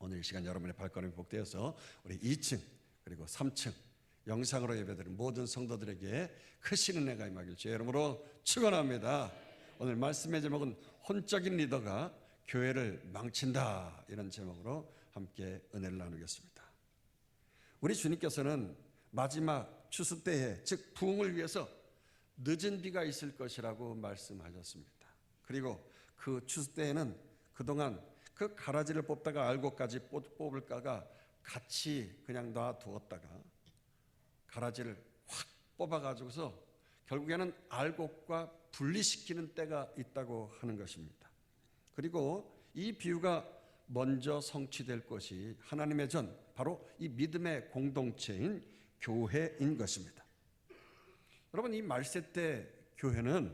오늘 이 시간 여러분의 발걸음이 복되어서 우리 2층 그리고 3층 영상으로 예배드리는 모든 성도들에게 크신 은혜가 임하길 주의 이름으로 축원합니다. 오늘 말씀의 제목은 혼적인 리더가 교회를 망친다, 이런 제목으로 함께 은혜를 나누겠습니다. 우리 주님께서는 마지막 추수 때에, 즉 부흥을 위해서 늦은 비가 있을 것이라고 말씀하셨습니다. 그리고 그 추수 때에는 그동안 그 가라지를 뽑다가 알곡까지 뽑을까가 같이 그냥 놔두었다가 가라지를 확 뽑아가지고서 결국에는 알곡과 분리시키는 때가 있다고 하는 것입니다. 그리고 이 비유가 먼저 성취될 것이 하나님의 전, 바로 이 믿음의 공동체인 교회인 것입니다. 여러분, 이 말세 때 교회는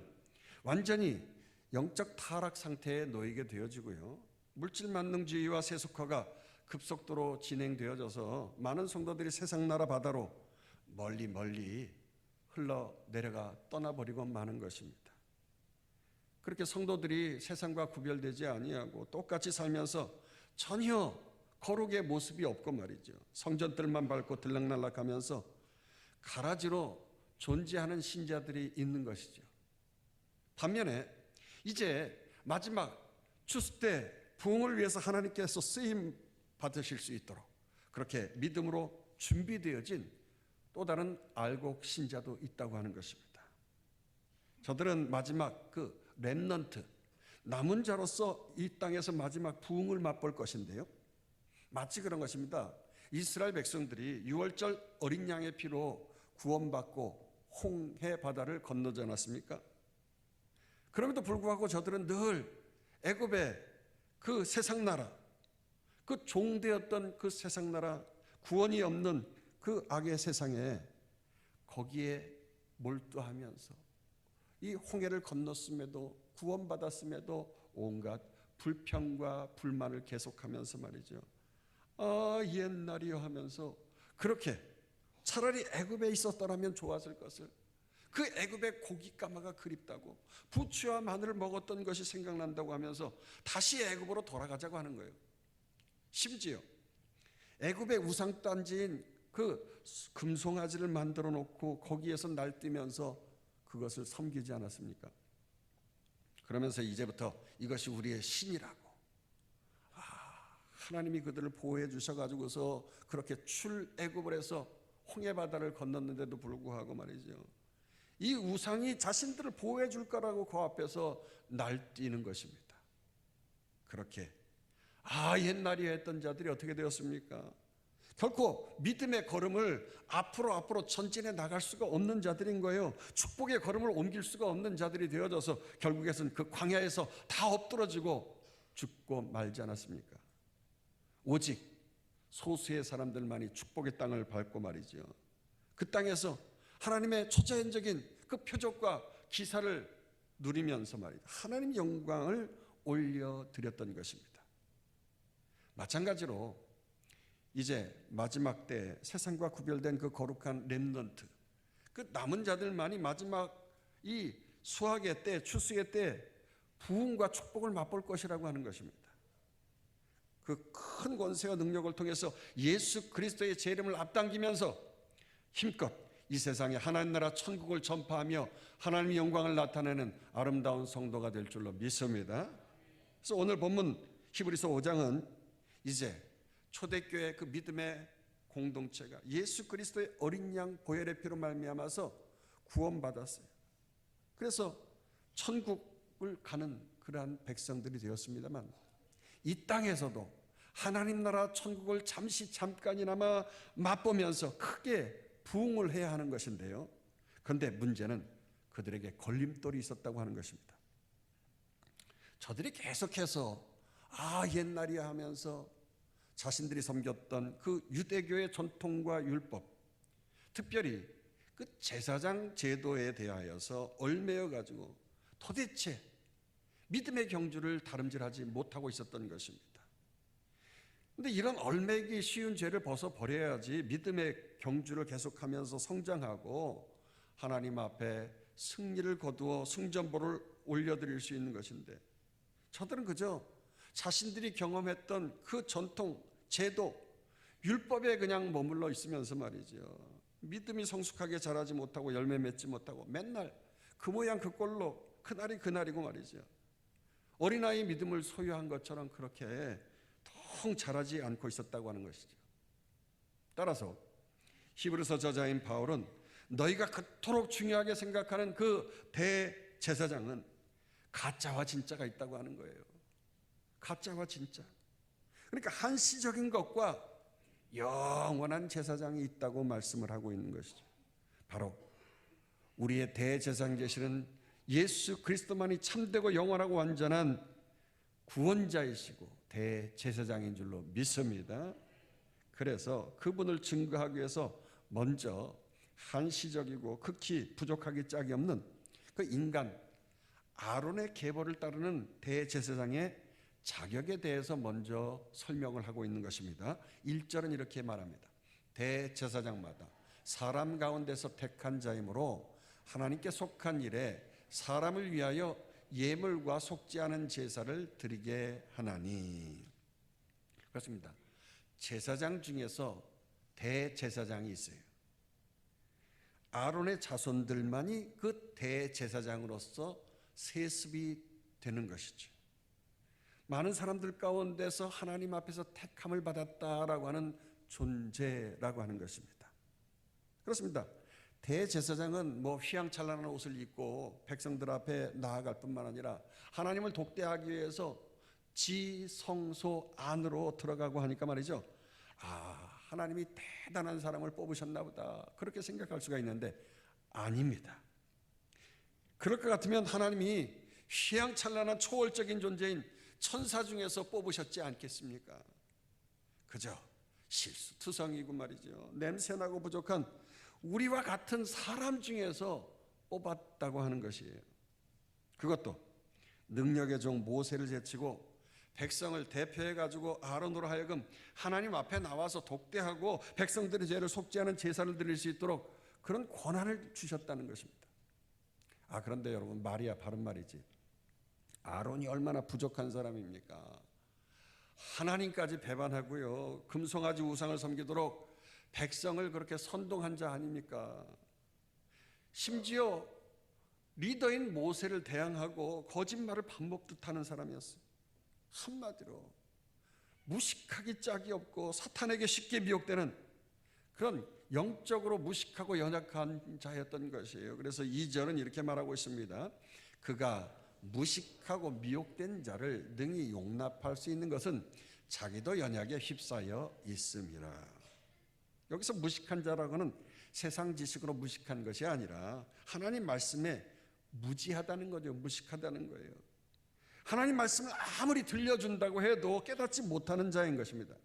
완전히 영적 타락 상태에 놓이게 되어지고요, 물질 만능주의와 세속화가 급속도로 진행되어져서 많은 성도들이 세상 나라 바다로 멀리 흘러내려가 떠나버리고 마는 것입니다. 그렇게 성도들이 세상과 구별되지 아니하고 똑같이 살면서 전혀 거룩의 모습이 없고 말이죠, 성전들만 밟고 들락날락하면서 가라지로 존재하는 신자들이 있는 것이죠. 반면에 이제 마지막 추수 때 부흥을 위해서 하나님께서 쓰임 받으실 수 있도록 그렇게 믿음으로 준비되어진 또 다른 알곡 신자도 있다고 하는 것입니다. 저들은 마지막 그 렘넌트, 남은 자로서 이 땅에서 마지막 부흥을 맛볼 것인데요, 마치 그런 것입니다. 이스라엘 백성들이 유월절 어린 양의 피로 구원받고 홍해 바다를 건너지 않았습니까? 그럼에도 불구하고 저들은 늘 애굽의 그 세상 나라, 그 종되었던 그 세상 나라, 구원이 없는 그 악의 세상에 거기에 몰두하면서 이 홍해를 건넜음에도, 구원받았음에도 온갖 불평과 불만을 계속하면서 말이죠, 옛날이요 하면서 그렇게 차라리 애굽에 있었더라면 좋았을 것을, 그 애굽의 고깃가마가 그립다고, 부추와 마늘을 먹었던 것이 생각난다고 하면서 다시 애굽으로 돌아가자고 하는 거예요. 심지어 애굽의 우상단지인 그 금송아지를 만들어 놓고 거기에서 날뛰면서 그것을 섬기지 않았습니까? 그러면서 이제부터 이것이 우리의 신이라고, 하나님이 그들을 보호해 주셔가지고서 그렇게 출애굽을 해서 홍해바다를 건넜는데도 불구하고 말이죠, 이 우상이 자신들을 보호해 줄 거라고 그 앞에서 날뛰는 것입니다. 그렇게 옛날에 했던 자들이 어떻게 되었습니까? 결코 믿음의 걸음을 앞으로 전진해 나갈 수가 없는 자들인 거예요. 축복의 걸음을 옮길 수가 없는 자들이 되어져서 결국에는 그 광야에서 다 엎드러지고 죽고 말지 않았습니까? 오직 소수의 사람들만이 축복의 땅을 밟고 말이죠, 그 땅에서 하나님의 초자연적인 그 표적과 기사를 누리면서 말이죠, 하나님 영광을 올려드렸던 것입니다. 마찬가지로 이제 마지막 때 세상과 구별된 그 거룩한 렘넌트, 그 남은 자들만이 마지막 이 수학의 때, 추수의 때 부흥과 축복을 맛볼 것이라고 하는 것입니다. 그 큰 권세와 능력을 통해서 예수 그리스도의 제 이름을 앞당기면서 힘껏 이 세상에 하나님 나라 천국을 전파하며 하나님의 영광을 나타내는 아름다운 성도가 될 줄로 믿습니다. 그래서 오늘 본문 히브리서 5장은 이제 초대교회 그 믿음의 공동체가 예수 그리스도의 어린 양 보혈의 피로 말미암아서 구원받았어요. 그래서 천국을 가는 그러한 백성들이 되었습니다만, 이 땅에서도 하나님 나라 천국을 잠깐이나마 맛보면서 크게 부흥을 해야 하는 것인데요, 그런데 문제는 그들에게 걸림돌이 있었다고 하는 것입니다. 저들이 계속해서 옛날이야 하면서 자신들이 섬겼던 그 유대교의 전통과 율법, 특별히 그 제사장 제도에 대하여서 얽매여 가지고 도대체 믿음의 경주를 다름질하지 못하고 있었던 것입니다. 그런데 이런 얽매기 쉬운 죄를 벗어버려야지 믿음의 경주를 계속하면서 성장하고 하나님 앞에 승리를 거두어 승전보를 올려드릴 수 있는 것인데, 저들은 그저 자신들이 경험했던 그 전통 제도, 율법에 그냥 머물러 있으면서 말이죠. 믿음이 성숙하게 자라지 못하고 열매 맺지 못하고 맨날 그 모양 그 꼴로 그날이 그날이고 말이죠. 어린아이 믿음을 소유한 것처럼 그렇게 통 자라지 않고 있었다고 하는 것이죠. 따라서 히브리서 저자인 바울은 너희가 그토록 중요하게 생각하는 그 대제사장은 가짜와 진짜가 있다고 하는 거예요. 가짜와 진짜. 그러니까 한시적인 것과 영원한 제사장이 있다고 말씀을 하고 있는 것이죠. 바로 우리의 대제사장 되시는 예수 그리스도만이 참되고 영원하고 완전한 구원자이시고 대제사장인 줄로 믿습니다. 그래서 그분을 증거하기 위해서 먼저 한시적이고 극히 부족하기 짝이 없는 그 인간 아론의 계보를 따르는 대제사장의 자격에 대해서 먼저 설명을 하고 있는 것입니다. 1절은 이렇게 말합니다. 대제사장마다 사람 가운데서 택한 자이므로 하나님께 속한 일에 사람을 위하여 예물과 속지 않은 제사를 드리게 하나니. 그렇습니다. 제사장 중에서 대제사장이 있어요. 아론의 자손들만이 그 대제사장으로서 세습이 되는 것이죠. 많은 사람들 가운데서 하나님 앞에서 택함을 받았다라고 하는 존재라고 하는 것입니다. 그렇습니다. 대제사장은 뭐 휘황찬란한 옷을 입고 백성들 앞에 나아갈 뿐만 아니라 하나님을 독대하기 위해서 지성소 안으로 들어가고 하니까 말이죠. 하나님이 대단한 사람을 뽑으셨나 보다 그렇게 생각할 수가 있는데 아닙니다. 그럴 것 같으면 하나님이 휘황찬란한 초월적인 존재인 천사 중에서 뽑으셨지 않겠습니까? 그저 실수투성이고 말이죠. 냄새나고 부족한 우리와 같은 사람 중에서 뽑았다고 하는 것이에요. 그것도 능력의 종 모세를 제치고 백성을 대표해가지고 아론으로 하여금 하나님 앞에 나와서 독대하고 백성들의 죄를 속죄하는 제사를 드릴 수 있도록 그런 권한을 주셨다는 것입니다. 그런데 여러분 말이야 바른 말이지. 아론이 얼마나 부족한 사람입니까? 하나님까지 배반하고요. 금송아지 우상을 섬기도록 백성을 그렇게 선동한 자 아닙니까? 심지어 리더인 모세를 대항하고 거짓말을 밥 먹듯 하는 사람이었어요. 한마디로 무식하기 짝이 없고 사탄에게 쉽게 미혹되는 그런 영적으로 무식하고 연약한 자였던 것이에요. 그래서 2절은 이렇게 말하고 있습니다. 그가 무식하고 미혹된 자를 능히 용납할 수 있는 것은 자기도 연약에 휩싸여 있음이라. 여기서 무식한 자라고는 세상 지식으로 무식한 것이 아니라 하나님 말씀에 무지하다는 거죠. 무식하다는 거예요. 하나님 말씀을 아무리 들려준다고 해도 깨닫지 못하는 자인 것입니다.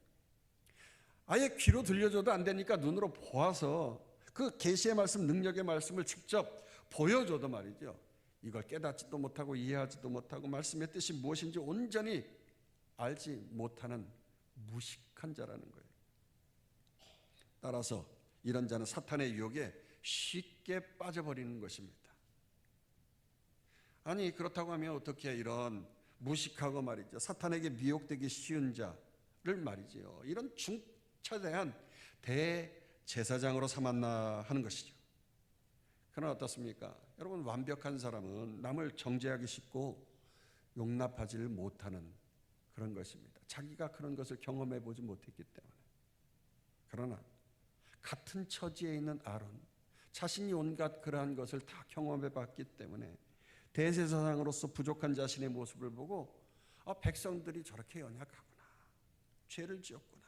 아예 귀로 들려줘도 안 되니까 눈으로 보아서 그 계시의 말씀, 능력의 말씀을 직접 보여줘도 말이죠. 이걸 깨닫지도 못하고 이해하지도 못하고 말씀의 뜻이 무엇인지 온전히 알지 못하는 무식한 자라는 거예요. 따라서 이런 자는 사탄의 유혹에 쉽게 빠져버리는 것입니다. 아니 그렇다고 하면 어떻게 이런 무식하고 말이죠. 사탄에게 미혹되기 쉬운 자를 말이죠. 이런 중차대한 대제사장으로 삼았나 하는 것이죠. 그러나 어떻습니까? 여러분 완벽한 사람은 남을 정죄하기 쉽고 용납하지를 못하는 그런 것입니다. 자기가 그런 것을 경험해 보지 못했기 때문에. 그러나 같은 처지에 있는 아론, 자신이 온갖 그러한 것을 다 경험해 봤기 때문에 대제사장으로서 부족한 자신의 모습을 보고 백성들이 저렇게 연약하구나, 죄를 지었구나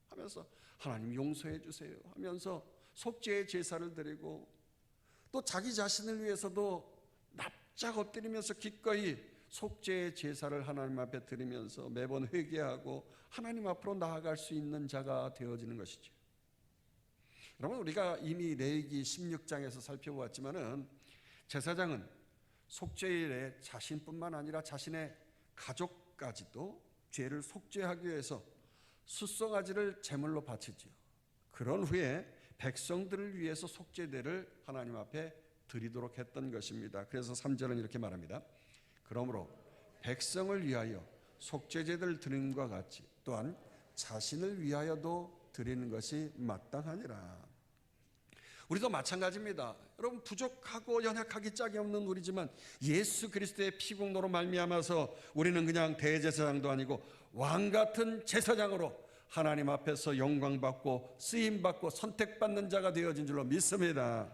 하면서 하나님 용서해 주세요 하면서 속죄의 제사를 드리고 또 자기 자신을 위해서도 납작 엎드리면서 기꺼이 속죄의 제사를 하나님 앞에 드리면서 매번 회개하고 하나님 앞으로 나아갈 수 있는 자가 되어지는 것이죠. 여러분 우리가 이미 레위기 16장에서 살펴보았지만은 제사장은 속죄일에 자신뿐만 아니라 자신의 가족까지도 죄를 속죄하기 위해서 숫송아지를 제물로 바치지요. 그런 후에 백성들을 위해서 속죄제를 하나님 앞에 드리도록 했던 것입니다. 그래서 3절은 이렇게 말합니다. 그러므로 백성을 위하여 속죄제를 드림과 같이 또한 자신을 위하여도 드리는 것이 마땅하니라. 우리도 마찬가지입니다. 여러분, 부족하고 연약하기 짝이 없는 우리지만 예수 그리스도의 피공로로 말미암아서 우리는 그냥 대제사장도 아니고 왕같은 제사장으로 하나님 앞에서 영광받고 쓰임받고 선택받는 자가 되어진 줄로 믿습니다.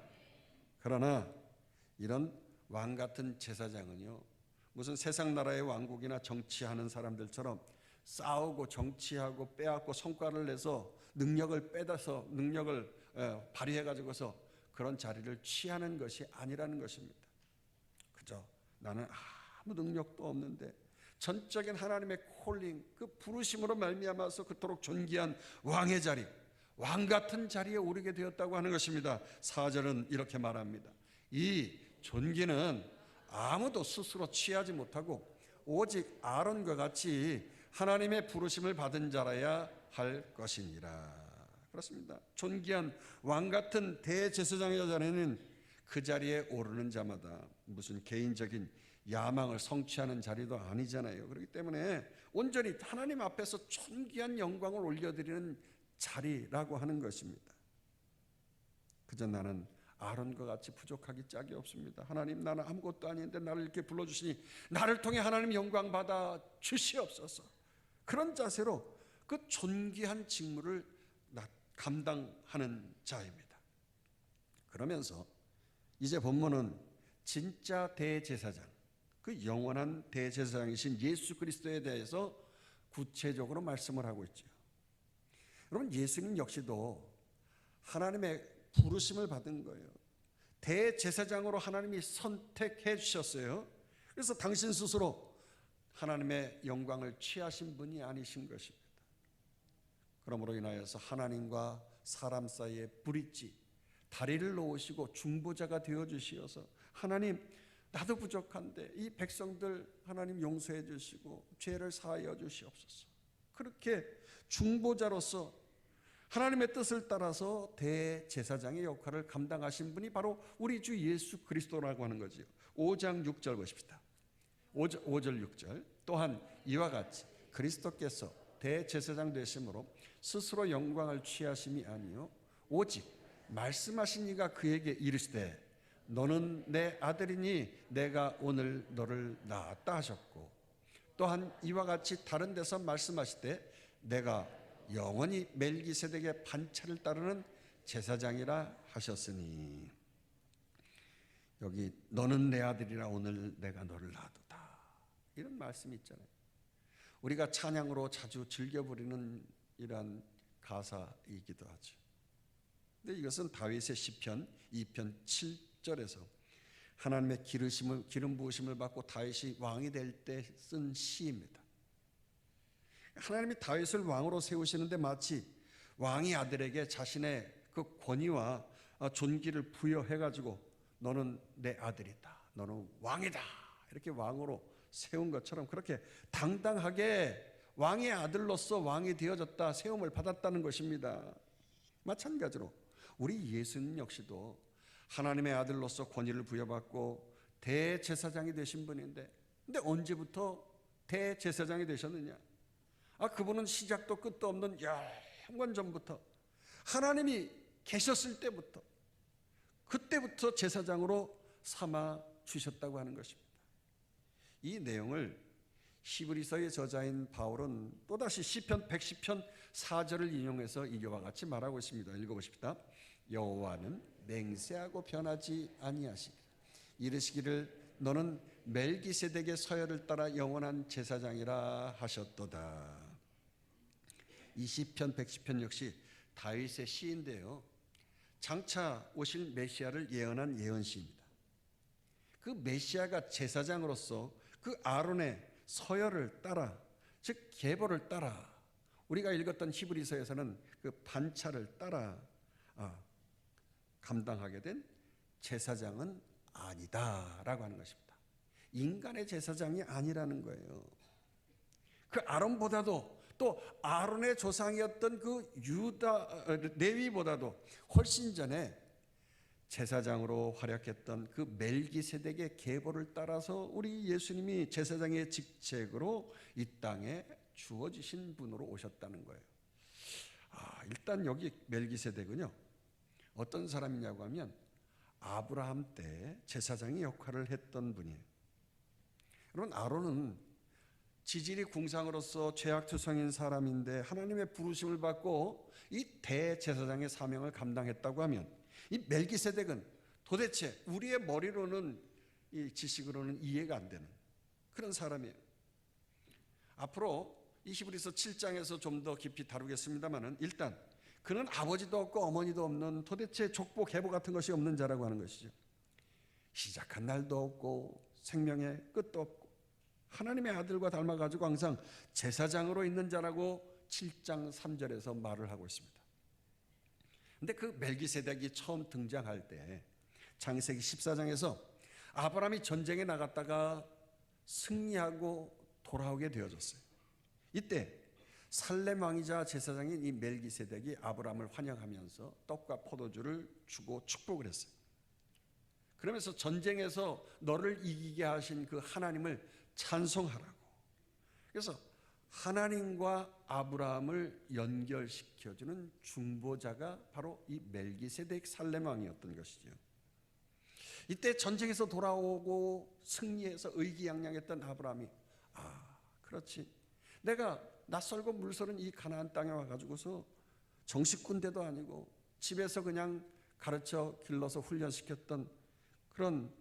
그러나 이런 왕같은 제사장은요, 무슨 세상 나라의 왕국이나 정치하는 사람들처럼 싸우고 정치하고 빼앗고 성과를 내서 능력을 빼다서 능력을 발휘해 가지고서 그런 자리를 취하는 것이 아니라는 것입니다. 그저 나는 아무 능력도 없는데 전적인 하나님의 콜링, 그 부르심으로 말미암아서 그토록 존귀한 왕의 자리, 왕 같은 자리에 오르게 되었다고 하는 것입니다. 4절은 이렇게 말합니다. 이 존귀는 아무도 스스로 취하지 못하고 오직 아론과 같이 하나님의 부르심을 받은 자라야 할 것이니라. 그렇습니다. 존귀한 왕 같은 대제사장의 자리는 그 자리에 오르는 자마다 무슨 개인적인 야망을 성취하는 자리도 아니잖아요. 그렇기 때문에 온전히 하나님 앞에서 존귀한 영광을 올려드리는 자리라고 하는 것입니다. 그저 나는 아론과 같이 부족하기 짝이 없습니다. 하나님, 나는 아무것도 아닌데 나를 이렇게 불러주시니 나를 통해 하나님 영광 받아 주시옵소서. 그런 자세로 그 존귀한 직무를 감당하는 자입니다. 그러면서 이제 본문은 진짜 대제사장, 그 영원한 대제사장이신 예수 그리스도에 대해서 구체적으로 말씀을 하고 있죠. 여러분, 예수님 역시도 하나님의 부르심을 받은 거예요. 대제사장으로 하나님이 선택해 주셨어요. 그래서 당신 스스로 하나님의 영광을 취하신 분이 아니신 것입니다. 그러므로 인하여서 하나님과 사람 사이에 브릿지, 다리를 놓으시고 중보자가 되어주시어서 하나님, 나도 부족한데 이 백성들 하나님 용서해 주시고 죄를 사하여 주시옵소서. 그렇게 중보자로서 하나님의 뜻을 따라서 대제사장의 역할을 감당하신 분이 바로 우리 주 예수 그리스도라고 하는 거지요. 5장 6절 보십시다. 5절 6절. 또한 이와 같이 그리스도께서 대제사장 되심으로 스스로 영광을 취하심이 아니요 오직 말씀하신 이가 그에게 이르시되 너는 내 아들이니 내가 오늘 너를 낳았다 하셨고, 또한 이와 같이 다른 데서 말씀하시되 내가 영원히 멜기세덱의 반차를 따르는 제사장이라 하셨으니, 여기 너는 내 아들이라 오늘 내가 너를 낳았다, 이런 말씀이 있잖아요. 우리가 찬양으로 자주 즐겨 부르는 이러한 가사이기도 하죠. 근데 이것은 다윗의 시편 2편 7절에서 하나님의 기름 부으심을 받고 다윗이 왕이 될 때 쓴 시입니다. 하나님이 다윗을 왕으로 세우시는데 마치 왕의 아들에게 자신의 그 권위와 존귀를 부여해가지고 너는 내 아들이다, 너는 왕이다, 이렇게 왕으로 세운 것처럼 그렇게 당당하게 왕의 아들로서 왕이 되어졌다, 세움을 받았다는 것입니다. 마찬가지로 우리 예수님 역시도 하나님의 아들로서 권위를 부여받고 대제사장이 되신 분인데, 근데 언제부터 대제사장이 되셨느냐? 그분은 시작도 끝도 없는 영원 전부터 하나님이 계셨을 때부터, 그때부터 제사장으로 삼아 주셨다고 하는 것입니다. 이 내용을 히브리서의 저자인 바울은 또다시 시편 110편 4절을 인용해서 이와 같이 말하고 있습니다. 읽어보십시다. 여호와는 맹세하고 변하지 아니하시니 이르시기를 너는 멜기세덱의 서열을 따라 영원한 제사장이라 하셨도다. 이 시편 110편 역시 다윗의 시인데요, 장차 오실 메시아를 예언한 예언시입니다. 그 메시아가 제사장으로서 그 아론의 서열을 따라, 즉 계보를 따라, 우리가 읽었던 히브리서에서는 그 반차를 따라 감당하게 된 제사장은 아니다라고 하는 것입니다. 인간의 제사장이 아니라는 거예요. 그 아론보다도, 또 아론의 조상이었던 그 레위보다도 훨씬 전에 제사장으로 활약했던 그 멜기세덱의 계보를 따라서 우리 예수님이 제사장의 직책으로 이 땅에 주어지신 분으로 오셨다는 거예요. 일단 여기 멜기세덱은요, 어떤 사람이냐고 하면 아브라함 때 제사장의 역할을 했던 분이에요. 여러분, 아론은 지질이 궁상으로서 죄악투성인 사람인데 하나님의 부르심을 받고 이 대제사장의 사명을 감당했다고 하면, 이 멜기세덱은 도대체 우리의 머리로는, 이 지식으로는 이해가 안 되는 그런 사람이에요. 앞으로 이 히브리서 7장에서 좀 더 깊이 다루겠습니다만은, 일단 그는 아버지도 없고 어머니도 없는, 도대체 족보 계보 같은 것이 없는 자라고 하는 것이죠. 시작한 날도 없고 생명의 끝도 없고 하나님의 아들과 닮아가지고 항상 제사장으로 있는 자라고 7장 3절에서 말을 하고 있습니다. 근데 그 멜기세덱이 처음 등장할 때 창세기 14장에서 아브라함이 전쟁에 나갔다가 승리하고 돌아오게 되어졌어요. 이때 살렘 왕이자 제사장인 이 멜기세덱이 아브라함을 환영하면서 떡과 포도주를 주고 축복을 했어요. 그러면서 전쟁에서 너를 이기게 하신 그 하나님을 찬송하라고. 그래서 하나님과 아브라함을 연결시켜주는 중보자가 바로 이 멜기세덱 살렘 왕이었던 것이죠. 이때 전쟁에서 돌아오고 승리해서 의기양양했던 아브라함이, 그렇지, 내가 낯설고 물서는 이 가나안 땅에 와가지고서 정식 군대도 아니고 집에서 그냥 가르쳐 길러서 훈련시켰던 그런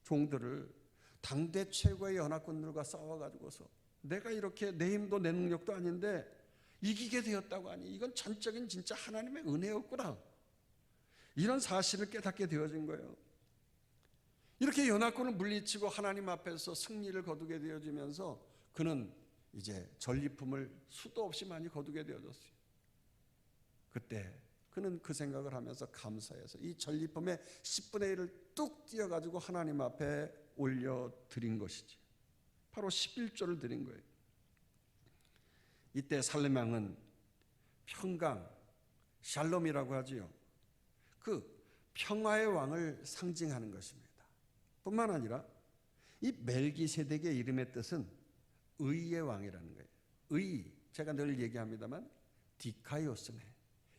종들을 당대 최고의 연합군들과 싸워가지고서 내가 이렇게 내 힘도 내 능력도 아닌데 이기게 되었다고 하니 이건 전적인 진짜 하나님의 은혜였구나, 이런 사실을 깨닫게 되어진 거예요. 이렇게 연합군을 물리치고 하나님 앞에서 승리를 거두게 되어지면서 그는 이제 전리품을 수도 없이 많이 거두게 되어졌어요. 그때 그는 그 생각을 하면서 감사해서 이 전리품의 10분의 1을 뚝 띄어가지고 하나님 앞에 올려드린 것이지, 바로 11조를 드린 거예요. 이때 살렘 왕은 평강, 샬롬이라고 하지요. 그 평화의 왕을 상징하는 것입니다. 뿐만 아니라 이 멜기세덱의 이름의 뜻은 의의 왕이라는 거예요. 의, 제가 늘 얘기합니다만 디카이오스네,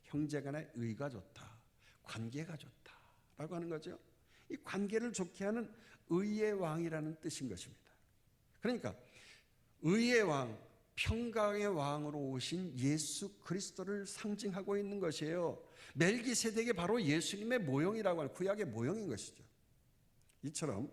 형제간의 의가 좋다, 관계가 좋다라고 하는 거죠. 이 관계를 좋게 하는 의의 왕이라는 뜻인 것입니다. 그러니까 의의 왕, 평강의 왕으로 오신 예수 그리스도를 상징하고 있는 것이에요. 멜기세덱이 바로 예수님의 모형이라고 하는 구약의 모형인 것이죠. 이처럼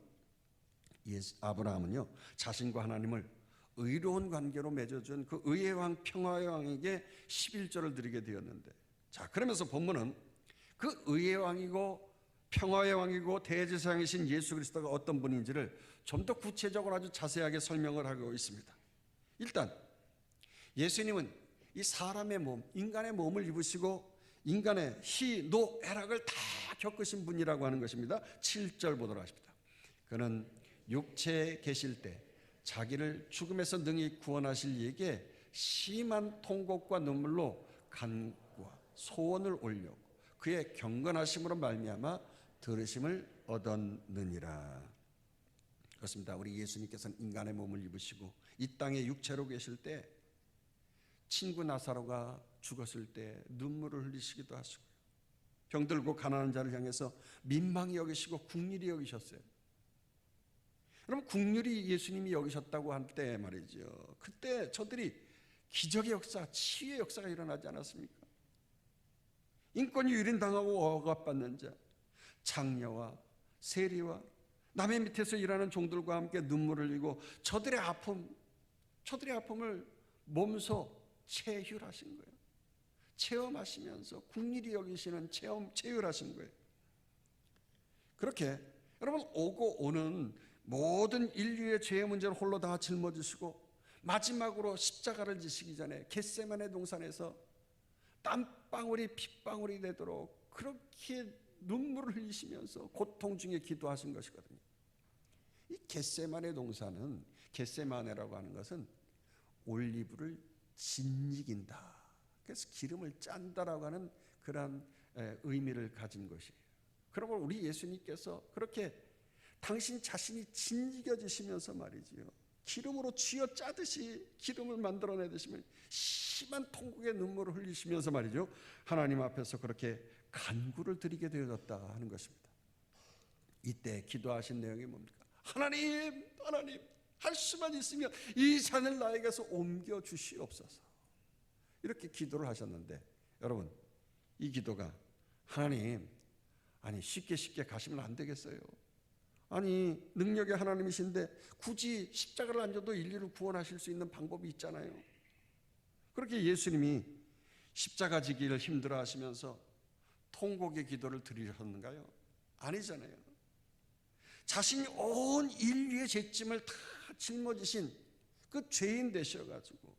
아브라함은요, 자신과 하나님을 의로운 관계로 맺어준 그 의의 왕, 평화의 왕에게 11조를 드리게 되었는데, 자, 그러면서 본문은 그 의의 왕이고 평화의 왕이고 대제사장이신 예수 그리스도가 어떤 분인지를 좀 더 구체적으로 아주 자세하게 설명을 하고 있습니다. 일단 예수님은 이 사람의 몸, 인간의 몸을 입으시고 인간의 희, 노, 애락을 다 겪으신 분이라고 하는 것입니다. 7절 보도록 하십니다. 그는 육체에 계실 때 자기를 죽음에서 능히 구원하실 이에게 심한 통곡과 눈물로 간구와 소원을 올렸고 그의 경건하심으로 말미암아 들으심을 얻었느니라. 그렇습니다. 우리 예수님께서는 인간의 몸을 입으시고 이 땅에 육체로 계실 때 친구 나사로가 죽었을 때 눈물을 흘리시기도 하시고요, 병들고 가난한 자를 향해서 민망히 여기시고 국률이 여기셨어요. 여러분, 국률이 예수님이 여기셨다고 할 때 말이죠, 그때 저들이 기적의 역사, 치유의 역사가 일어나지 않았습니까? 인권이 유린당하고 억압받는 자, 장녀와 세리와 남의 밑에서 일하는 종들과 함께 눈물을 흘리고 저들의 아픔을 몸소 체휼하신 거예요. 체험하시면서 국률이 여기시는 체휼하신 거예요. 그렇게 여러분, 오고 오는 모든 인류의 죄의 문제를 홀로 다 짊어지시고 마지막으로 십자가를 지시기 전에 겟세마네 동산에서 땀방울이 핏방울이 되도록 그렇게 눈물을 흘리시면서 고통 중에 기도하신 것이거든요. 이 겟세마네 동산은, 겟세마네라고 하는 것은 올리브를 짓이긴다, 그래서 기름을 짠다라고 하는 그런 의미를 가진 것이에요. 그러므로 우리 예수님께서 그렇게 당신 자신이 짓이겨지시면서 말이지요, 기름으로 쥐어 짜듯이 기름을 만들어내듯이 심한 통곡의 눈물을 흘리시면서 말이죠, 하나님 앞에서 그렇게 간구를 드리게 되어졌다 하는 것입니다. 이때 기도하신 내용이 뭡니까? 하나님, 하나님, 할 수만 있으면 이 산을 나에게서 옮겨 주시옵소서. 이렇게 기도를 하셨는데, 여러분, 이 기도가 하나님, 아니 쉽게 가시면 안 되겠어요. 아니 능력의 하나님이신데 굳이 십자가를 안 져도 인류를 구원하실 수 있는 방법이 있잖아요. 그렇게 예수님이 십자가 지기를 힘들어 하시면서 통곡의 기도를 드리셨는가요? 아니잖아요. 자신이 온 인류의 죄짐을 다 짊어지신 그 죄인 되셔가지고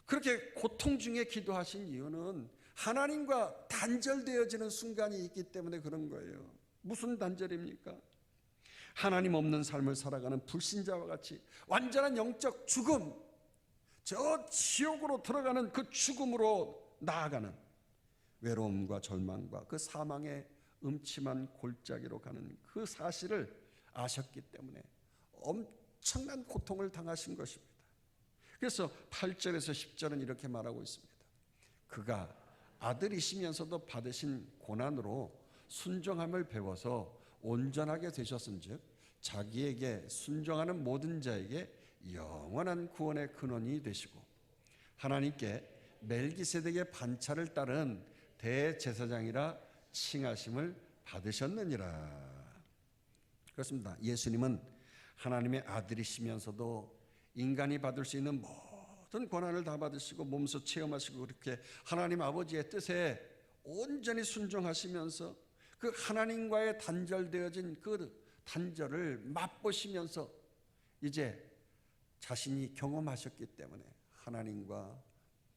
그렇게 고통 중에 기도하신 이유는 하나님과 단절되어지는 순간이 있기 때문에 그런 거예요. 무슨 단절입니까? 하나님 없는 삶을 살아가는 불신자와 같이 완전한 영적 죽음, 저 지옥으로 들어가는 그 죽음으로 나아가는 외로움과 절망과 그 사망의 음침한 골짜기로 가는 그 사실을 아셨기 때문에 엄청난 고통을 당하신 것입니다. 그래서 8절에서 10절은 이렇게 말하고 있습니다. 그가 아들이시면서도 받으신 고난으로 순종함을 배워서 온전하게 되셨은즉 자기에게 순종하는 모든 자에게 영원한 구원의 근원이 되시고 하나님께 멜기세덱의 반차를 따른 대제사장이라 칭하심을 받으셨느니라. 그렇습니다. 예수님은 하나님의 아들이시면서도 인간이 받을 수 있는 모든 고난을 다 받으시고 몸소 체험하시고 그렇게 하나님 아버지의 뜻에 온전히 순종하시면서 그 하나님과의 단절되어진 그 단절을 맛보시면서 이제 자신이 경험하셨기 때문에 하나님과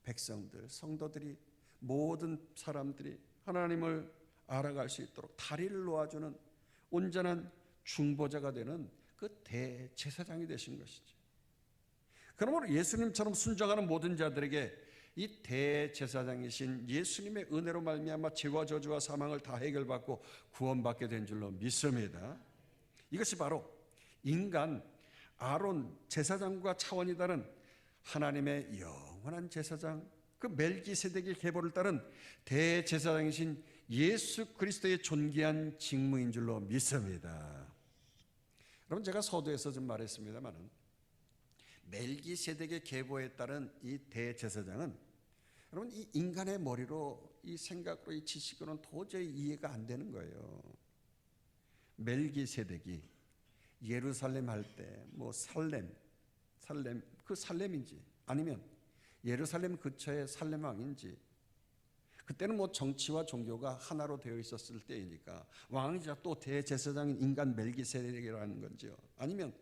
백성들, 성도들이, 모든 사람들이 하나님을 알아갈 수 있도록 다리를 놓아주는 온전한 중보자가 되는 그 대제사장이 되신 것이죠. 그러므로 예수님처럼 순종하는 모든 자들에게 이 대제사장이신 예수님의 은혜로 말미암아 죄와 저주와 사망을 다 해결받고 구원받게 된 줄로 믿습니다. 이것이 바로 인간 아론 제사장과 차원이 다른 하나님의 영원한 제사장, 그 멜기세덱의 계보를 따른 대제사장이신 예수 그리스도의 존귀한 직무인 줄로 믿습니다. 여러분, 제가 서두에서 좀 말했습니다만은 멜기세덱의 계보에 따른 이 대제사장은 여러분 이 인간의 머리로 이 생각으로 이 지식으로는 도저히 이해가 안 되는 거예요. 멜기세덱이 예루살렘 할 때 뭐 살렘 그 살렘인지 아니면 예루살렘 근처의 살렘 왕인지, 그때는 뭐 정치와 종교가 하나로 되어 있었을 때이니까 왕이자 또 대제사장인 인간 멜기세덱이라는 건지요, 아니면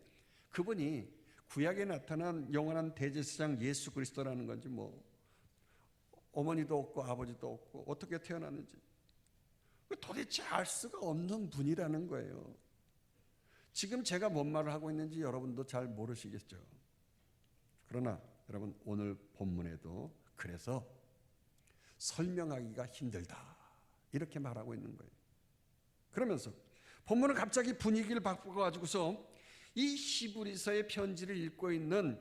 그분이 구약에 나타난 영원한 대제사장 예수 그리스도라는 건지, 뭐 어머니도 없고 아버지도 없고 어떻게 태어났는지 도대체 알 수가 없는 분이라는 거예요. 지금 제가 뭔 말을 하고 있는지 여러분도 잘 모르시겠죠. 그러나 여러분, 오늘 본문에도 그래서 설명하기가 힘들다 이렇게 말하고 있는 거예요. 그러면서 본문은 갑자기 분위기를 바꿔가지고서 이 히브리서의 편지를 읽고 있는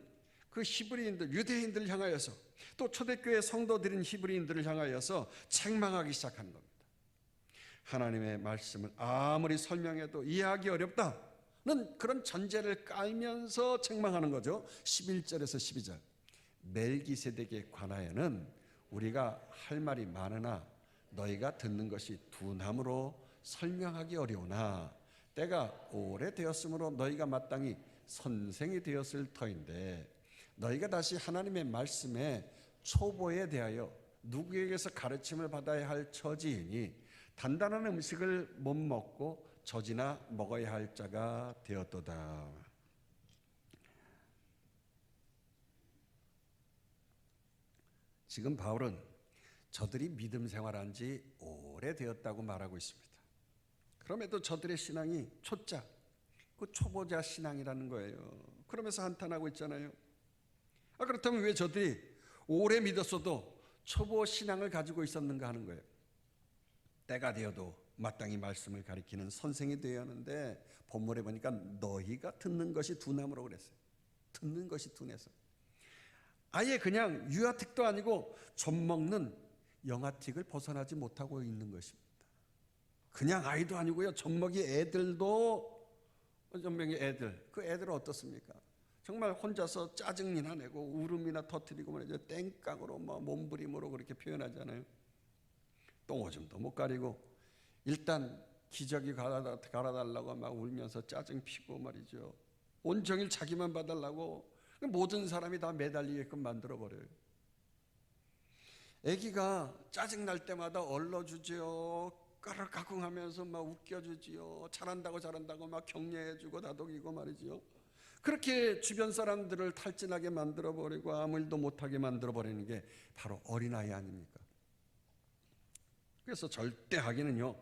그 히브리인들, 유대인들을 향하여서 또 초대교회 성도들인 히브리인들을 향하여서 책망하기 시작하는 겁니다. 하나님의 말씀을 아무리 설명해도 이해하기 어렵다는 그런 전제를 깔면서 책망하는 거죠. 11절에서 12절. 멜기세덱에 관하여는 우리가 할 말이 많으나 너희가 듣는 것이 둔함으로 설명하기 어려우나 때가 오래되었으므로 너희가 마땅히 선생이 되었을 터인데 너희가 다시 하나님의 말씀에 초보에 대하여 누구에게서 가르침을 받아야 할 처지이니 단단한 음식을 못 먹고 젖이나 먹어야 할 자가 되었도다. 지금 바울은 저들이 믿음 생활한 지 오래되었다고 말하고 있습니다. 그럼에도 저들의 신앙이 초짜, 그 초보자 신앙이라는 거예요. 그러면서 한탄하고 있잖아요. 그렇다면 왜 저들이 오래 믿었어도 초보 신앙을 가지고 있었는가 하는 거예요. 때가 되어도 마땅히 말씀을 가리키는 선생이 되어야 하는데 본문에 보니까 너희가 듣는 것이 둔함으로 그랬어요. 듣는 것이 둔해서. 아예 그냥 유아틱도 아니고 젖 먹는 영아틱을 벗어나지 못하고 있는 것입니다. 그냥 아이도 아니고요, 젖먹이 애들도, 젖먹이 애들, 그 애들은 어떻습니까? 정말 혼자서 짜증이나 내고 울음이나 터뜨리고 말이죠. 땡깡으로 몸부림으로 그렇게 표현하잖아요. 똥오줌도 못 가리고 일단 기저귀 갈아달라고 막 울면서 짜증 피고 말이죠. 온종일 자기만 봐달라고 모든 사람이 다 매달리게끔 만들어버려요. 아기가 짜증날 때마다 얼러주지요. 까르까꿍하면서 막 웃겨주지요. 잘한다고 막 격려해주고 다독이고 말이죠. 그렇게 주변 사람들을 탈진하게 만들어버리고 아무 일도 못하게 만들어버리는 게 바로 어린아이 아닙니까? 그래서 절대하기는요,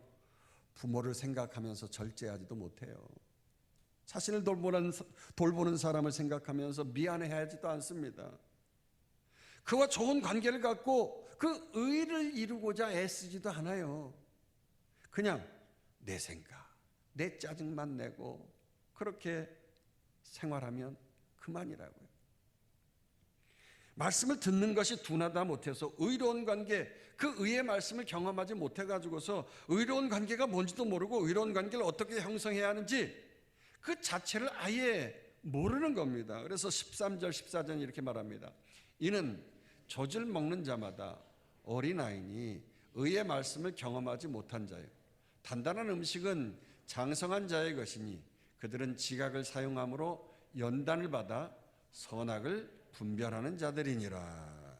부모를 생각하면서 절제하지도 못해요. 자신을 돌보는 사람을 생각하면서 미안해하지도 않습니다. 그와 좋은 관계를 갖고 그 의를 이루고자 애쓰지도 않아요. 그냥 내 생각, 내 짜증만 내고 그렇게 생활하면 그만이라고요. 말씀을 듣는 것이 둔하다 못해서 의로운 관계, 그 의의 말씀을 경험하지 못해가지고서 의로운 관계가 뭔지도 모르고 의로운 관계를 어떻게 형성해야 하는지 그 자체를 아예 모르는 겁니다. 그래서 13절 14절이 이렇게 말합니다. 이는 젖을 먹는 자마다 어린아이니 의의 말씀을 경험하지 못한 자요. 단단한 음식은 장성한 자의 것이니 그들은 지각을 사용함으로 연단을 받아 선악을 분별하는 자들이니라.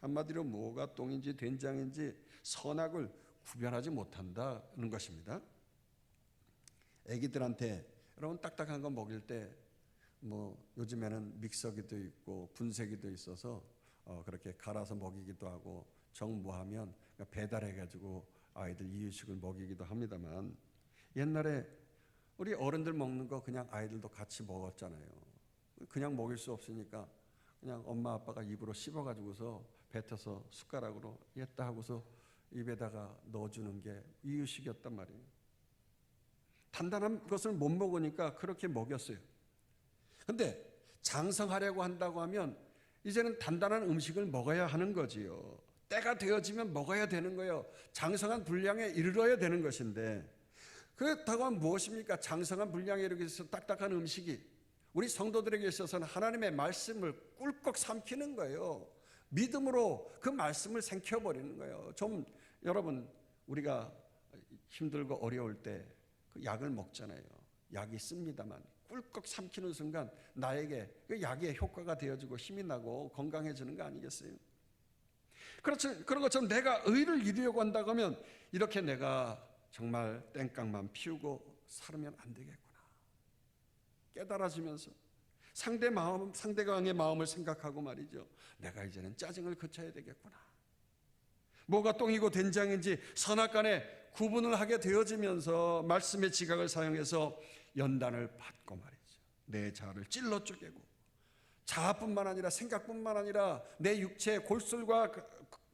한마디로 뭐가 똥인지 된장인지 선악을 구별하지 못한다는 것입니다. 아기들한테 여러분 딱딱한 거 먹일 때 요즘에는 믹서기도 있고 분쇄기도 있어서 그렇게 갈아서 먹이기도 하고 정모하면 배달해가지고 아이들 이유식을 먹이기도 합니다만, 옛날에 우리 어른들 먹는 거 그냥 아이들도 같이 먹었잖아요. 그냥 먹일 수 없으니까 그냥 엄마 아빠가 입으로 씹어가지고서 뱉어서 숟가락으로 했다 하고서 입에다가 넣어주는 게 이유식이었단 말이에요. 단단한 것을 못 먹으니까 그렇게 먹였어요. 근데 장성하려고 한다고 하면 이제는 단단한 음식을 먹어야 하는 거지요. 때가 되어지면 먹어야 되는 거예요. 장성한 분량에 이르러야 되는 것인데, 그렇다고 하면 무엇입니까? 장성한 분량에 이르기 위해서 딱딱한 음식이 우리 성도들에게 있어서는 하나님의 말씀을 꿀꺽 삼키는 거예요. 믿음으로 그 말씀을 생켜버리는 거예요. 좀 여러분, 우리가 힘들고 어려울 때 그 약을 먹잖아요. 약이 씁니다만 꿀꺽 삼키는 순간 나에게 그 약의 효과가 되어지고 힘이 나고 건강해지는 거 아니겠어요? 그렇죠. 그런 것처럼 내가 의를 이루려고 한다고 하면 이렇게 내가 정말 땡깡만 피우고 살면 안 되겠구나 깨달아지면서 상대방의 마음을 생각하고 말이죠. 내가 이제는 짜증을 그쳐야 되겠구나. 뭐가 똥이고 된장인지 선악간에 구분을 하게 되어지면서 말씀의 지각을 사용해서 연단을 받고 말이죠. 내 자아를 찔러 쪼개고 자아뿐만 아니라 생각뿐만 아니라 내 육체의 골술과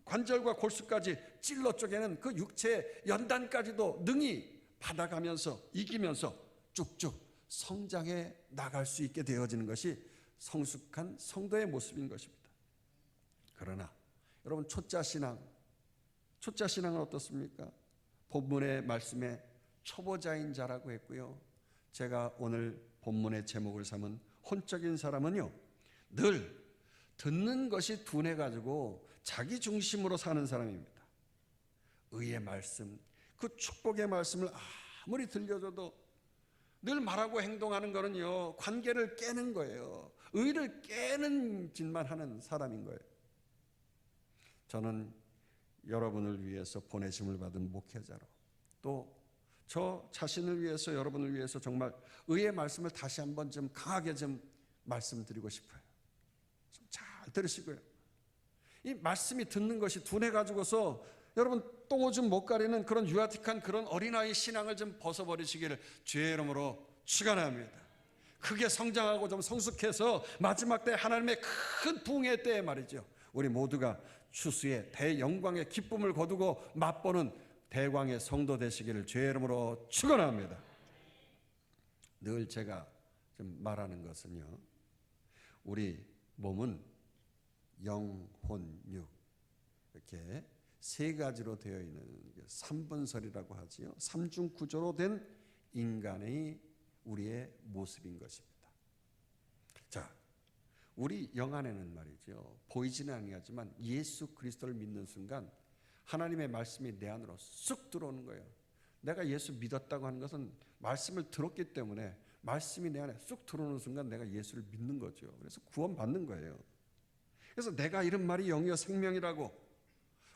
관절과 골수까지 찔러 쪼개는 그 육체의 연단까지도 능히 받아가면서 이기면서 쭉쭉 성장해 나갈 수 있게 되어지는 것이 성숙한 성도의 모습인 것입니다. 그러나 여러분, 초짜 신앙은 어떻습니까? 본문의 말씀에 초보자인 자라고 했고요. 제가 오늘 본문의 제목을 삼은 혼적인 사람은요, 늘 듣는 것이 둔해가지고 자기 중심으로 사는 사람입니다. 의의 말씀, 그 축복의 말씀을 아무리 들려줘도 늘 말하고 행동하는 거는요, 관계를 깨는 거예요. 의를 깨는 짓만 하는 사람인 거예요. 저는 여러분을 위해서 보내심을 받은 목회자로, 또 저 자신을 위해서, 여러분을 위해서 정말 의의 말씀을 다시 한번 좀 강하게 좀 말씀드리고 싶어요. 좀 잘 들으시고요. 이 말씀이 듣는 것이 둔해가지고서 여러분 똥오줌 못 가리는 그런 유아틱한 그런 어린아이 신앙을 좀 벗어버리시기를 주의 이름으로 축원합니다. 크게 성장하고 좀 성숙해서 마지막 때 하나님의 큰 부흥의 때에 말이죠, 우리 모두가 추수의 대영광의 기쁨을 거두고 맛보는 대광의 성도 되시기를 주의 이름으로 축원합니다. 늘 제가 좀 말하는 것은요, 우리 몸은 영, 혼, 육 이렇게 세 가지로 되어 있는 삼분설이라고 하지요. 삼중 구조로 된 인간의 우리의 모습인 것입니다. 자, 우리 영 안에는 말이죠. 보이지는 아니하지만 예수 그리스도를 믿는 순간 하나님의 말씀이 내 안으로 쑥 들어오는 거예요. 내가 예수 믿었다고 하는 것은 말씀을 들었기 때문에 말씀이 내 안에 쑥 들어오는 순간 내가 예수를 믿는 거죠. 그래서 구원받는 거예요. 그래서 내가 이런 말이 영이요 생명이라고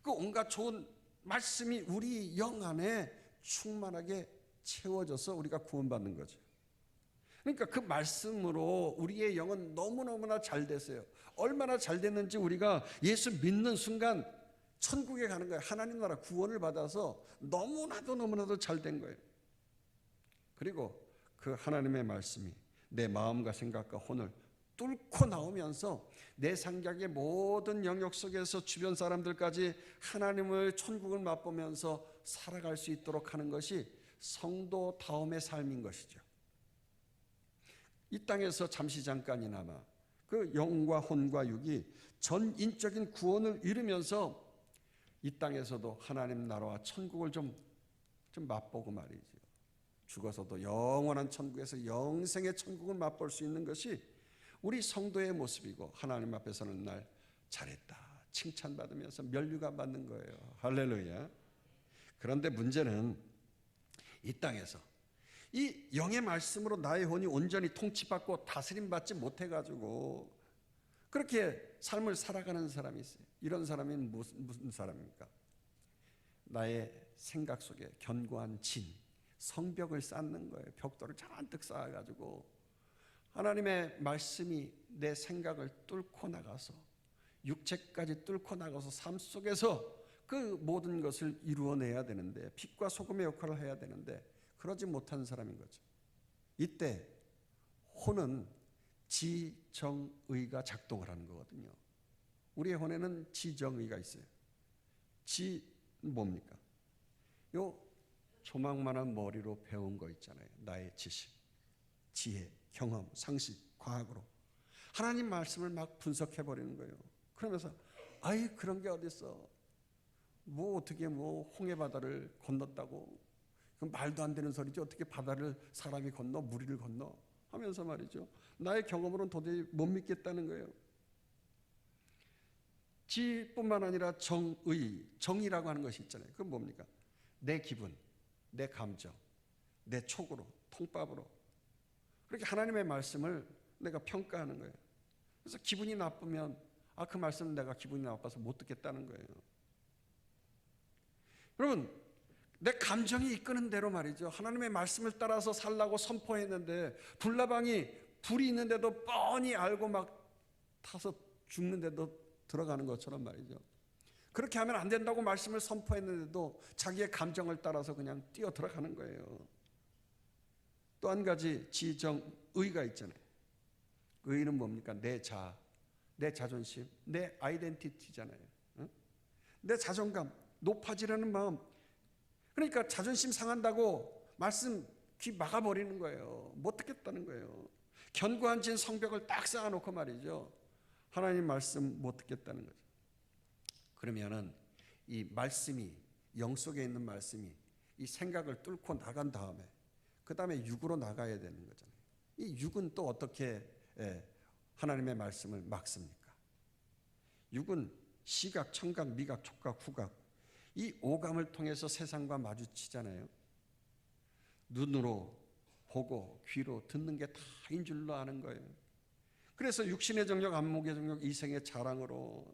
그 온갖 좋은 말씀이 우리 영 안에 충만하게 채워져서 우리가 구원받는 거죠. 그러니까 그 말씀으로 우리의 영은 너무너무나 잘 됐어요. 얼마나 잘 됐는지 우리가 예수 믿는 순간 천국에 가는 거예요. 하나님 나라 구원을 받아서 너무나도 잘 된 거예요. 그리고 그 하나님의 말씀이 내 마음과 생각과 혼을 뚫고 나오면서 내 생각의 모든 영역 속에서 주변 사람들까지 하나님의 천국을 맛보면서 살아갈 수 있도록 하는 것이 성도다움의 삶인 것이죠. 이 땅에서 잠시 잠깐이나마 그 영과 혼과 육이 전인적인 구원을 이루면서 이 땅에서도 하나님 나라와 천국을 좀 맛보고 말이죠. 죽어서도 영원한 천국에서 영생의 천국을 맛볼 수 있는 것이 우리 성도의 모습이고 하나님 앞에서는 날 잘했다 칭찬받으면서 면류관 받는 거예요. 할렐루야. 그런데 문제는 이 땅에서 이 영의 말씀으로 나의 혼이 온전히 통치받고 다스림받지 못해가지고 그렇게 삶을 살아가는 사람이 있어요. 이런 사람이 무슨 사람입니까? 나의 생각 속에 견고한 진, 성벽을 쌓는 거예요. 벽돌을 잔뜩 쌓아가지고 하나님의 말씀이 내 생각을 뚫고 나가서 육체까지 뚫고 나가서 삶 속에서 그 모든 것을 이루어내야 되는데 빛과 소금의 역할을 해야 되는데 그러지 못한 사람인 거죠. 이때 혼은 지정의가 작동을 하는 거거든요. 우리의 혼에는 지정의가 있어요. 지는 뭡니까? 요 조망만한 머리로 배운 거 있잖아요. 나의 지식, 지혜, 경험, 상식, 과학으로 하나님 말씀을 막 분석해버리는 거예요. 그러면서 아이 그런 게 어딨어. 뭐 어떻게 뭐 홍해바다를 건넜다고 그 말도 안 되는 소리지. 어떻게 바다를 사람이 건너 무리를 건너 하면서 말이죠. 나의 경험으로는 도저히 못 믿겠다는 거예요. 지뿐만 아니라 정의라고 하는 것이 있잖아요. 그건 뭡니까? 내 기분, 내 감정, 내 촉으로, 통밥으로 그렇게 하나님의 말씀을 내가 평가하는 거예요. 그래서 기분이 나쁘면 그 말씀은 내가 기분이 나빠서 못 듣겠다는 거예요. 여러분 내 감정이 이끄는 대로 말이죠. 하나님의 말씀을 따라서 살라고 선포했는데 불나방이 불이 있는데도 뻔히 알고 막 타서 죽는데도 들어가는 것처럼 말이죠. 그렇게 하면 안 된다고 말씀을 선포했는데도 자기의 감정을 따라서 그냥 뛰어 들어가는 거예요. 또 한 가지 지정의가 있잖아요. 의는 뭡니까? 내 자존심, 내 아이덴티티잖아요. 내 자존감, 높아지려는 마음. 그러니까 자존심 상한다고 말씀 귀 막아버리는 거예요. 못 듣겠다는 거예요. 견고한 진 성벽을 딱 쌓아놓고 말이죠. 하나님 말씀 못 듣겠다는 거죠. 그러면은 이 말씀이 영 속에 있는 말씀이 이 생각을 뚫고 나간 다음에 그 다음에 육으로 나가야 되는 거잖아요. 이 육은 또 어떻게 하나님의 말씀을 막습니까? 육은 시각, 청각, 미각, 촉각, 후각 이 오감을 통해서 세상과 마주치잖아요. 눈으로 보고 귀로 듣는 게 다인 줄로 아는 거예요. 그래서 육신의 정욕, 안목의 정욕, 이생의 자랑으로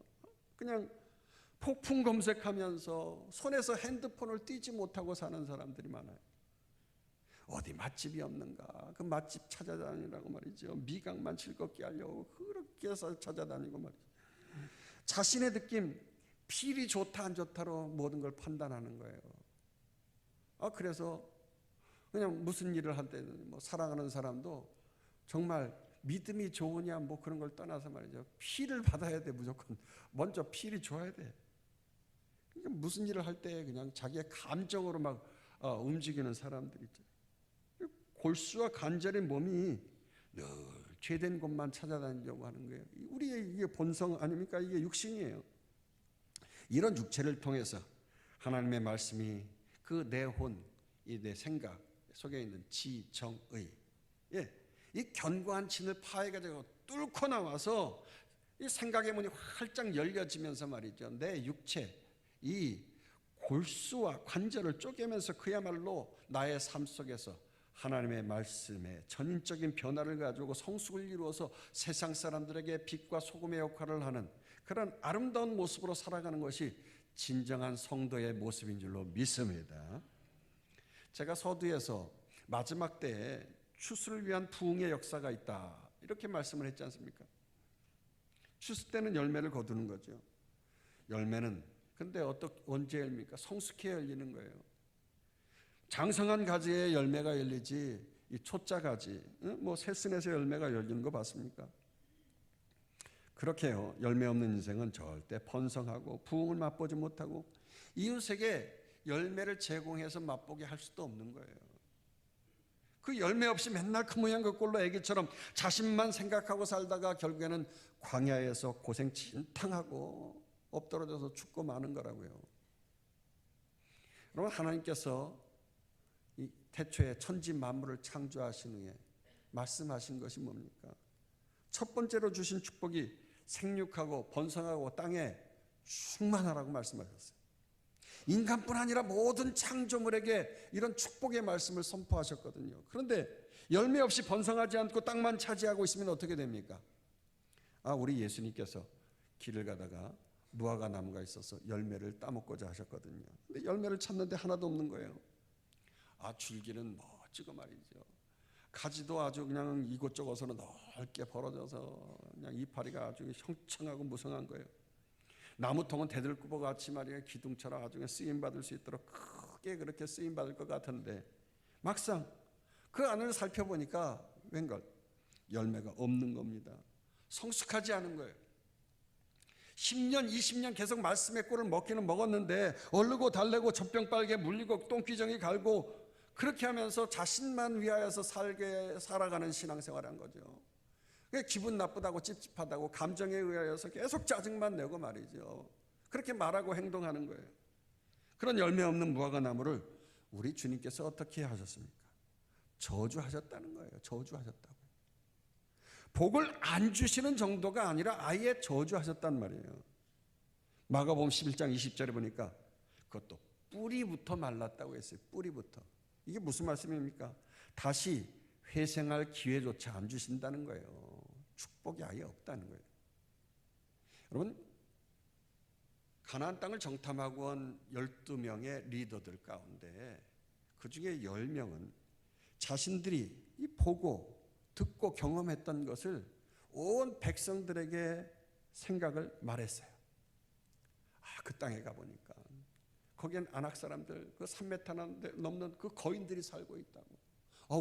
그냥 폭풍 검색하면서 손에서 핸드폰을 떼지 못하고 사는 사람들이 많아요. 어디 맛집이 없는가? 그 맛집 찾아다니라고 말이죠. 미각만 즐겁게 하려고 그렇게 해서 찾아다니고 말이죠. 자신의 느낌, 필이 좋다 안 좋다로 모든 걸 판단하는 거예요. 그래서 그냥 무슨 일을 할 때는 뭐 사랑하는 사람도 정말 믿음이 좋으냐 뭐 그런 걸 떠나서 말이죠. 필을 받아야 돼. 무조건 먼저 필이 좋아야 돼. 그러니까 무슨 일을 할 때 그냥 자기의 감정으로 막 움직이는 사람들이 있죠. 골수와 관절의 몸이 늘 죄된 곳만 찾아다니려고 하는 거예요. 우리의 이게 본성 아닙니까? 이게 육신이에요. 이런 육체를 통해서 하나님의 말씀이 그 내 혼, 이 내 생각 속에 있는 지, 정, 의, 이 견고한 진을 파해가지고 뚫고 나와서 이 생각의 문이 활짝 열려지면서 말이죠. 내 육체, 이 골수와 관절을 쪼개면서 그야말로 나의 삶 속에서 하나님의 말씀에 전인적인 변화를 가지고 성숙을 이루어서 세상 사람들에게 빛과 소금의 역할을 하는 그런 아름다운 모습으로 살아가는 것이 진정한 성도의 모습인 줄로 믿습니다. 제가 서두에서 마지막 때에 추수를 위한 부흥의 역사가 있다 이렇게 말씀을 했지 않습니까? 추수 때는 열매를 거두는 거죠. 열매는 근데 언제 열립니까? 성숙해 열리는 거예요. 장성한 가지에 열매가 열리지 이 초짜 가지, 뭐 새순에서 열매가 열리는 거 봤습니까? 그렇게요. 열매 없는 인생은 절대 번성하고 부흥을 맛보지 못하고 이웃에게 열매를 제공해서 맛보게 할 수도 없는 거예요. 그 열매 없이 맨날 그 모양 그 꼴로 애기처럼 자신만 생각하고 살다가 결국에는 광야에서 고생 진탕하고 엎드러져서 죽고 마는 거라고요. 여러분, 하나님께서 이 태초에 천지 만물을 창조하신 후에 말씀하신 것이 뭡니까? 첫 번째로 주신 축복이 생육하고 번성하고 땅에 충만하라고 말씀하셨어요. 인간뿐 아니라 모든 창조물에게 이런 축복의 말씀을 선포하셨거든요. 그런데 열매 없이 번성하지 않고 땅만 차지하고 있으면 어떻게 됩니까? 우리 예수님께서 길을 가다가 무화과 나무가 있어서 열매를 따먹고자 하셨거든요. 근데 열매를 찾는데 하나도 없는 거예요. 줄기는 멋지고 말이죠. 가지도 아주 그냥 이곳저곳으로 넓게 벌어져서 그냥 이파리가 아주 형창하고 무성한 거예요. 나무통은 대들보가 같이 말이에요. 기둥처럼 아주 쓰임 받을 수 있도록 크게 그렇게 쓰임 받을 것 같은데 막상 그 안을 살펴보니까 웬걸 열매가 없는 겁니다. 성숙하지 않은 거예요. 10년 20년 계속 말씀의 꼴을 먹기는 먹었는데 얼르고 달래고 젖병 빨게 물리고 똥기정이 갈고 그렇게 하면서 자신만 위하여서 살아가는 신앙생활을 한 거죠. 기분 나쁘다고 찝찝하다고 감정에 의하여서 계속 짜증만 내고 말이죠. 그렇게 말하고 행동하는 거예요. 그런 열매 없는 무화과 나무를 우리 주님께서 어떻게 하셨습니까? 저주하셨다는 거예요. 저주하셨다고. 복을 안 주시는 정도가 아니라 아예 저주하셨단 말이에요. 마가복음 11장 20절에 보니까 그것도 뿌리부터 말랐다고 했어요. 뿌리부터. 이게 무슨 말씀입니까? 다시 회생할 기회조차 안 주신다는 거예요. 축복이 아예 없다는 거예요. 여러분, 가나안 땅을 정탐하고 온 12명의 리더들 가운데 그 중에 10명은 자신들이 보고 듣고 경험했던 것을 온 백성들에게 생각을 말했어요. 그 땅에 가보니까 거기엔 아낙 사람들, 그 3m 넘는 그 거인들이 살고 있다고.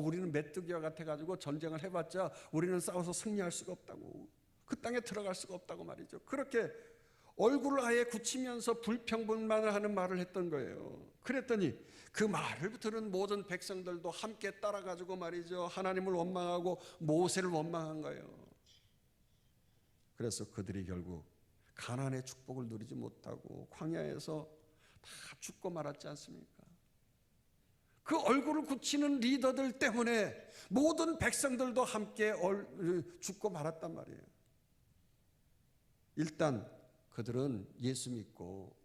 우리는 메뚜기와 같아가지고 전쟁을 해봤자 우리는 싸워서 승리할 수가 없다고. 그 땅에 들어갈 수가 없다고 말이죠. 그렇게 얼굴을 아예 굳히면서 불평불만을 하는 말을 했던 거예요. 그랬더니 그 말을 들은 모든 백성들도 함께 따라가지고 말이죠. 하나님을 원망하고 모세를 원망한 거예요. 그래서 그들이 결국 가나안의 축복을 누리지 못하고 광야에서 다 죽고 말았지 않습니까? 그 얼굴을 굳히는 리더들 때문에 모든 백성들도 함께 죽고 말았단 말이에요. 일단 그들은 예수 믿고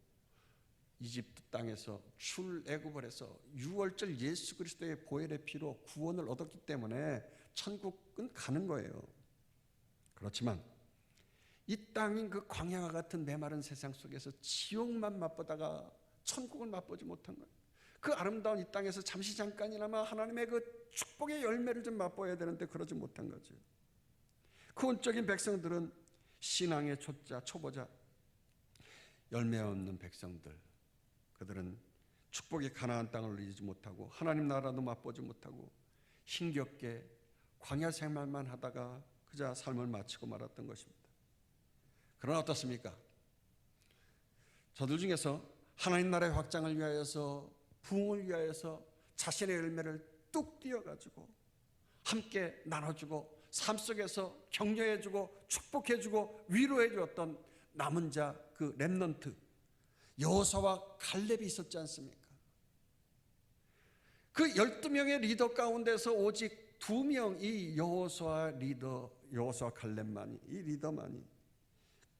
이집트 땅에서 출애굽을 해서 유월절 예수 그리스도의 보혈의 피로 구원을 얻었기 때문에 천국은 가는 거예요. 그렇지만 이 땅인 그 광야와 같은 메마른 세상 속에서 지옥만 맛보다가 천국을 맛보지 못한 거예요. 그 아름다운 이 땅에서 잠깐이나마 하나님의 그 축복의 열매를 좀 맛보아야 되는데 그러지 못한 거죠. 그 온적인 백성들은 신앙의 초보자, 열매 없는 백성들, 그들은 축복의 가나안 땅을 누리지 못하고 하나님 나라도 맛보지 못하고 힘겹게 광야 생활만 하다가 그저 삶을 마치고 말았던 것입니다. 그러나 어떻습니까? 저들 중에서 하나님 나라의 확장을 위하여서 부흥을 위하여서 자신의 열매를 뚝 띄어가지고 함께 나눠주고 삶 속에서 격려해주고 축복해주고 위로해주었던 남은 자, 그 렘넌트 여호수아와 갈렙이 있었지 않습니까? 그 12명의 리더 가운데서 오직 2명, 이 여호수아 갈렙만이, 이 리더만이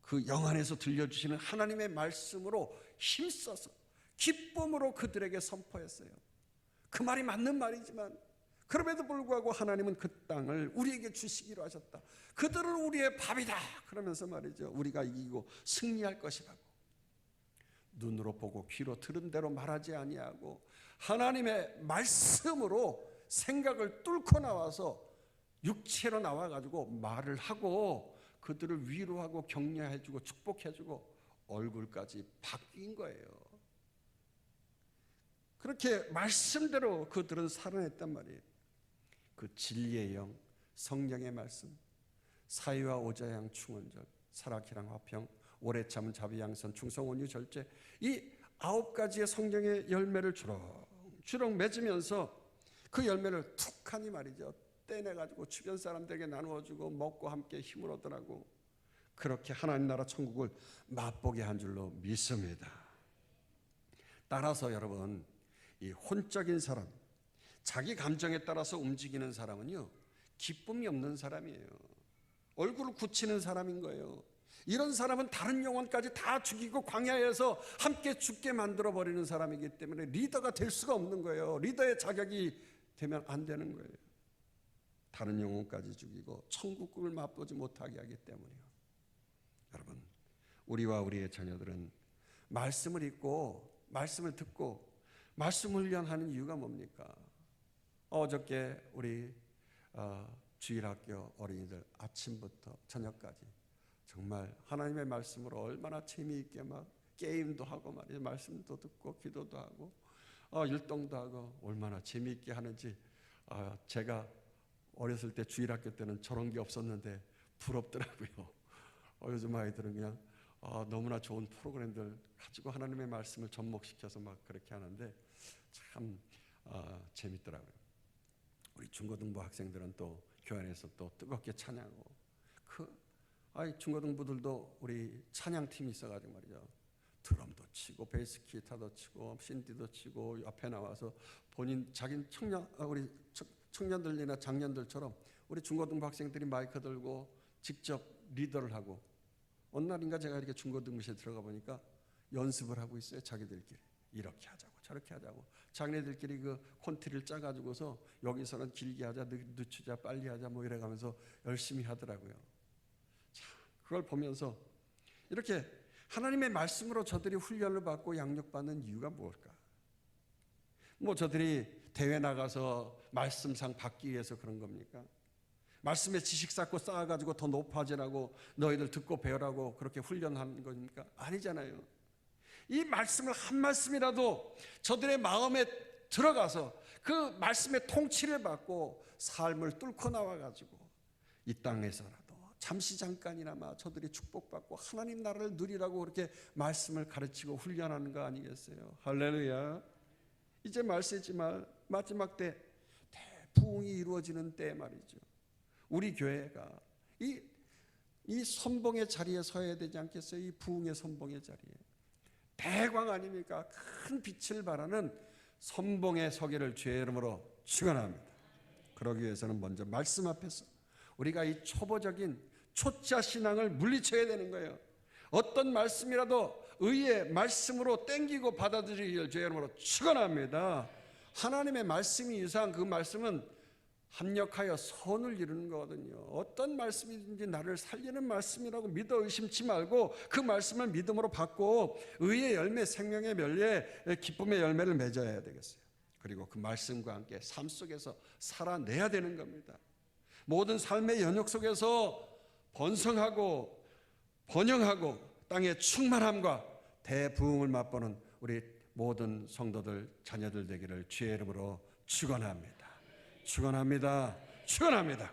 그 영안에서 들려주시는 하나님의 말씀으로 힘써서 기쁨으로 그들에게 선포했어요. 그 말이 맞는 말이지만 그럼에도 불구하고 하나님은 그 땅을 우리에게 주시기로 하셨다. 그들은 우리의 밥이다. 그러면서 말이죠, 우리가 이기고 승리할 것이라고. 눈으로 보고 귀로 들은 대로 말하지 아니하고 하나님의 말씀으로 생각을 뚫고 나와서 육체로 나와가지고 말을 하고 그들을 위로하고 격려해주고 축복해주고 얼굴까지 바뀐 거예요. 그렇게 말씀대로 그들은 살아냈단 말이에요. 그 진리의 영, 성령의 말씀, 사위와 오자양 충언절, 사라키랑 화평, 오래 참은 자비양선, 충성온유 절제, 이 9가지의 성령의 열매를 주렁주렁 맺으면서 그 열매를 툭하니 말이죠, 떼내가지고 주변 사람들에게 나누어주고 먹고 함께 힘을 얻으라고 그렇게 하나님 나라 천국을 맛보게 한 줄로 믿습니다. 따라서 여러분, 이 혼적인 사람, 자기 감정에 따라서 움직이는 사람은요, 기쁨이 없는 사람이에요. 얼굴을 굳히는 사람인 거예요. 이런 사람은 다른 영혼까지 다 죽이고 광야에서 함께 죽게 만들어버리는 사람이기 때문에 리더가 될 수가 없는 거예요. 리더의 자격이 되면 안 되는 거예요. 다른 영혼까지 죽이고 천국을 맛보지 못하게 하기 때문이요. 여러분, 우리와 우리의 자녀들은 말씀을 읽고 말씀을 듣고 말씀 훈련하는 이유가 뭡니까? 어저께 우리 주일학교 어린이들 아침부터 저녁까지 정말 하나님의 말씀으로 얼마나 재미있게 막 게임도 하고 말이에요. 말씀도 듣고 기도도 하고 율동도 하고 얼마나 재미있게 하는지 제가 어렸을 때 주일학교 때는 저런 게 없었는데 부럽더라고요. 요즘 아이들은 그냥 너무나 좋은 프로그램들 가지고 하나님의 말씀을 접목시켜서 막 그렇게 하는데 참 재밌더라고요. 우리 중고등부 학생들은 또 교회 안에서 또 뜨겁게 찬양하고 중고등부들도 우리 찬양팀이 있어가지고 말이죠, 드럼도 치고 베이스 기타도 치고 신디도 치고 앞에 나와서 본인 자기 우리 청년들이나 장년들처럼 우리 중고등부 학생들이 마이크 들고 직접 리더를 하고, 어느 날인가 제가 이렇게 중고등부실에 들어가 보니까 연습을 하고 있어요. 자기들끼리 이렇게 하자고 저렇게 하자고 자기네들끼리 그 콘티를 짜가지고서 여기서는 길게 하자, 늦추자, 빨리 하자 뭐 이래가면서 열심히 하더라고요. 자, 그걸 보면서 이렇게 하나님의 말씀으로 저들이 훈련을 받고 양육받는 이유가 뭘까? 뭐 저들이 대회 나가서 말씀상 받기 위해서 그런 겁니까? 말씀의 지식 쌓고 쌓아가지고 더 높아지라고 너희들 듣고 배우라고 그렇게 훈련하는 겁니까? 아니잖아요. 이 말씀을 한 말씀이라도 저들의 마음에 들어가서 그 말씀의 통치를 받고 삶을 뚫고 나와가지고 이 땅에서라도 잠시 잠깐이나마 저들이 축복받고 하나님 나라를 누리라고 그렇게 말씀을 가르치고 훈련하는 거 아니겠어요? 할렐루야. 이제 말세지 마지막 때 대부흥이 이루어지는 때 말이죠. 우리 교회가 이 선봉의 자리에 서야 되지 않겠어요? 이 부흥의 선봉의 자리에. 대광 아닙니까? 큰 빛을 발하는 선봉에 서기를 주의 이름으로 축원합니다. 그러기 위해서는 먼저 말씀 앞에서 우리가 이 초보적인 초짜 신앙을 물리쳐야 되는 거예요. 어떤 말씀이라도 의의 말씀으로 땡기고 받아들이기를 주의 이름으로 축원합니다. 하나님의 말씀이 이상 그 말씀은 합력하여 선을 이루는 거거든요. 어떤 말씀이든지 나를 살리는 말씀이라고 믿어 의심치 말고 그 말씀을 믿음으로 받고 의의 열매, 생명의 열매, 기쁨의 열매를 맺어야 되겠어요. 그리고 그 말씀과 함께 삶 속에서 살아내야 되는 겁니다. 모든 삶의 연역 속에서 번성하고 번영하고 땅의 충만함과 대부흥을 맛보는 우리 모든 성도들, 자녀들 되기를 주의 이름으로 축원합니다. 축원합니다. 축원합니다.